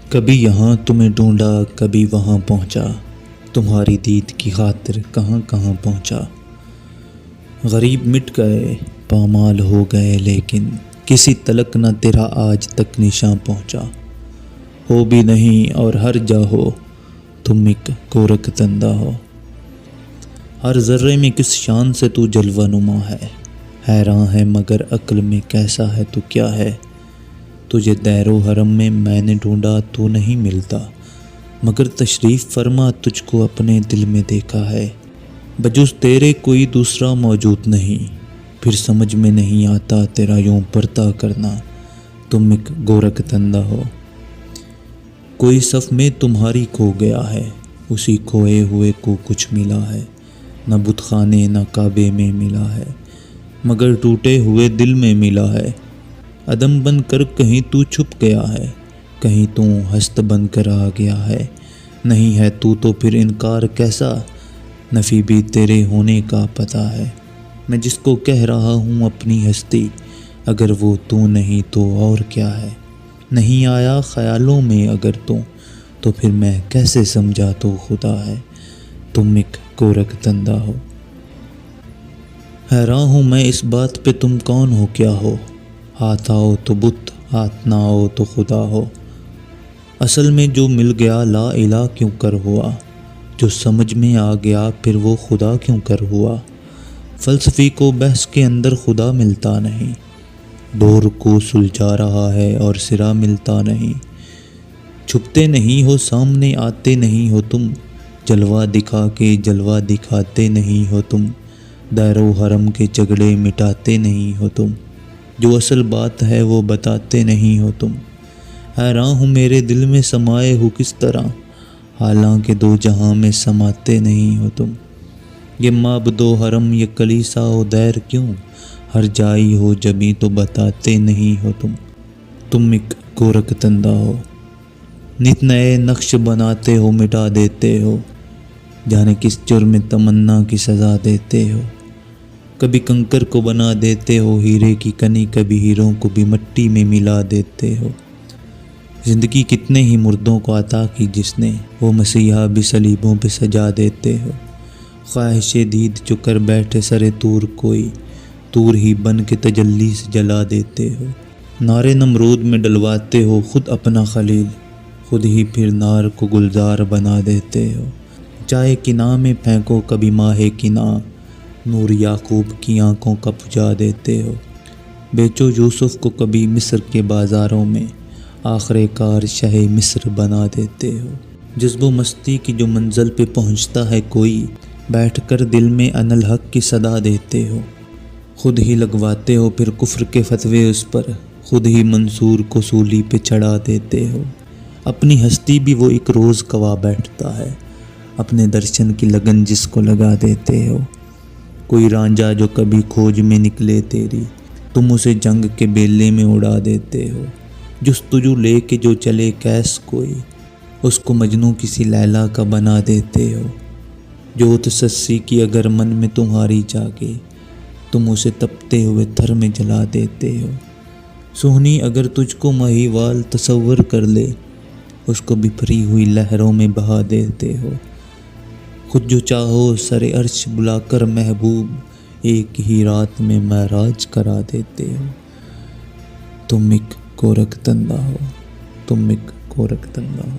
کبھی یہاں تمہیں ڈھونڈا کبھی وہاں پہنچا، تمہاری دید کی خاطر کہاں کہاں پہنچا۔ غریب مٹ گئے پامال ہو گئے لیکن کسی تلک نہ تیرا آج تک نشاں پہنچا۔ ہو بھی نہیں اور ہر جا ہو تم ایک گورکھ دندہ ہو۔ ہر ذرے میں کس شان سے تو جلوہ نما ہے، حیراں ہے مگر عقل میں کیسا ہے تو کیا ہے۔ تجھے دیر و حرم میں نے ڈھونڈا تو نہیں ملتا، مگر تشریف فرما تجھ کو اپنے دل میں دیکھا ہے۔ بجز تیرے کوئی دوسرا موجود نہیں، پھر سمجھ میں نہیں آتا تیرا یوں پرتا کرنا، تم ایک گورکھ دندہ ہو۔ کوئی صف میں تمہاری کھو گیا ہے، اسی کھوئے ہوئے کو کچھ ملا ہے۔ نہ بت خانے نہ کعبے میں ملا ہے، مگر ٹوٹے ہوئے دل میں ملا ہے۔ عدم بن کر کہیں تو چھپ گیا ہے، کہیں تو ہست بن کر آ گیا ہے۔ نہیں ہے تو پھر انکار کیسا، نفی بھی تیرے ہونے کا پتہ ہے۔ میں جس کو کہہ رہا ہوں اپنی ہستی، اگر وہ تو نہیں تو اور کیا ہے۔ نہیں آیا خیالوں میں اگر تو پھر میں کیسے سمجھا تو خدا ہے، تم ایک گورکھ دندہ ہو۔ حیران ہوں میں اس بات پہ تم کون ہو کیا ہو، ہاتھ آؤ تو بت ہاتھ نہ آؤ تو خدا ہو۔ اصل میں جو مل گیا لا الہ کیوں کر ہوا، جو سمجھ میں آ گیا پھر وہ خدا کیوں کر ہوا۔ فلسفی کو بحث کے اندر خدا ملتا نہیں، دور کو سلجھا رہا ہے اور سرا ملتا نہیں۔ چھپتے نہیں ہو سامنے آتے نہیں ہو تم، جلوہ دکھا کے جلوہ دکھاتے نہیں ہو تم۔ دیر و حرم کے جھگڑے مٹاتے نہیں ہو تم، جو اصل بات ہے وہ بتاتے نہیں ہو تم۔ حیران ہوں میرے دل میں سمائے ہو کس طرح، حالانکہ دو جہاں میں سماتے نہیں ہو تم۔ یہ معبد و حرم یہ کلیسا و دیر کیوں، ہر جائی ہو جبھی تو بتاتے نہیں ہو تم۔ تم ایک گورکھ دندہ ہو، نت نئے نقش بناتے ہو مٹا دیتے ہو، جانے کس جرم تمنا کی سزا دیتے ہو۔ کبھی کنکر کو بنا دیتے ہو ہیرے کی کنی، کبھی ہیروں کو بھی مٹی میں ملا دیتے ہو۔ زندگی کتنے ہی مردوں کو عطا کی جس نے، وہ مسیحا بھی صلیبوں پہ سجا دیتے ہو۔ خواہش دید جو کر بیٹھے سرے طور کوئی، طور ہی بن کے تجلی سے جلا دیتے ہو۔ نارے نمرود میں ڈلواتے ہو خود اپنا خلیل، خود ہی پھر نار کو گلزار بنا دیتے ہو۔ چائے کنا میں پھینکو کبھی ماہ کنا، نور یعقوب کی آنکھوں کا بجھا دیتے ہو۔ بیچو یوسف کو کبھی مصر کے بازاروں میں، آخر کار شہ مصر بنا دیتے ہو۔ جذب و مستی کی جو منزل پہ پہنچتا ہے کوئی، بیٹھ کر دل میں انالحق کی صدا دیتے ہو۔ خود ہی لگواتے ہو پھر کفر کے فتوے اس پر، خود ہی منصور کو سولی پہ چڑھا دیتے ہو۔ اپنی ہستی بھی وہ ایک روز گوا بیٹھتا ہے، اپنے درشن کی لگن جس کو لگا دیتے ہو۔ کوئی رانجھا جو کبھی کھوج میں نکلے تیری، تم اسے جنگ کے بیلے میں اڑا دیتے ہو۔ جستجو لے کے جو چلے کیس کوئی، اس کو مجنوں کسی لیلا کا بنا دیتے ہو۔ جو تسسی کی اگر من میں تمہاری جاگے، تم اسے تپتے ہوئے تھر میں جلا دیتے ہو۔ سونی اگر تجھ کو مہیوال تصور کر لے، اس کو بپھری ہوئی لہروں میں بہا دیتے ہو۔ خود جو چاہو سر عرش بلا کر محبوب، ایک ہی رات میں معراج کرا دیتے ہو۔ تم ایک گورکھ دندہ ہو، تم ایک گورکھ دندہ ہو۔